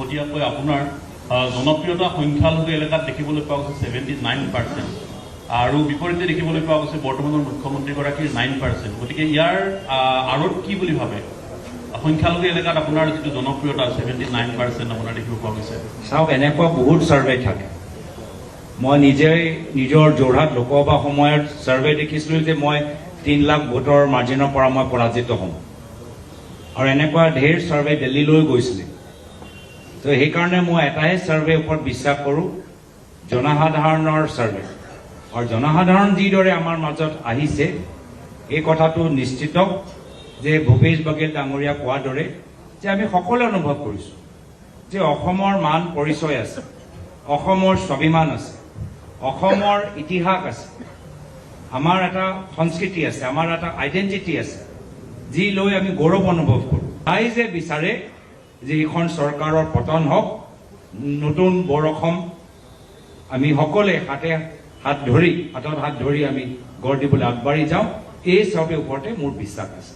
শেহতীয়াকৈ আপোনাৰ জনপ্ৰিয়তা সংখ্যালঘু এলেকাত দেখিবলৈ পোৱা গৈছে 79%, আৰু বিপৰীতে দেখিবলৈ পোৱা গৈছে বৰ্তমানৰ মুখ্যমন্ত্ৰীগৰাকীৰ 9%। গতিকে ইয়াৰ আঁৰত কি বুলি ভাবে? সংখ্যালঘু এলেকাত আপোনাৰ যিটো জনপ্ৰিয়তা 79% আপোনাৰ দেখিব পোৱা গৈছে। চাওক, এনেকুৱা বহুত ছাৰ্ভে থাকে। মই নিজেই নিজৰ যোৰহাট লোকসভা সময়ত ছাৰ্ভে দেখিছিলোঁ যে মই 3 লাখ ভোটৰ মাৰ্জিনৰ পৰা মই পৰাজিত হ'ম, আৰু এনেকুৱা ঢেৰ ছাৰ্ভে দিল্লীলৈ গৈছিলে। তো সেইকাৰণে মই এটাই ছাৰ্ভেৰ ওপৰত বিশ্বাস কৰোঁ, জনসাধাৰণৰ ছাৰ্ভে। আৰু জনসাধাৰণ যিদৰে আমাৰ মাজত আহিছে, এই কথাটো নিশ্চিত যে ভূপেশ বাঘেল ডাঙৰীয়া কোৱাৰ দৰে যে আমি সকলোৱে অনুভৱ কৰিছোঁ যে অসমৰ মান পৰিচয় আছে, অসমৰ স্বাভিমান আছে, অসমৰ ইতিহাস আছে, আমাৰ এটা সংস্কৃতি আছে, আমাৰ এটা আইডেণ্টিটি আছে, যি লৈ আমি গৌৰৱ অনুভৱ কৰোঁ। তাই যে বিচাৰে যে এইখন চৰকাৰৰ পতন হওক, নতুন বৰ অসম আমি সকলোৱে হাতত হাত ধৰি আমি গঢ় দিবলৈ আগবাঢ়ি যাওঁ, এই চবেই ওপৰতে মোৰ বিশ্বাস আছে।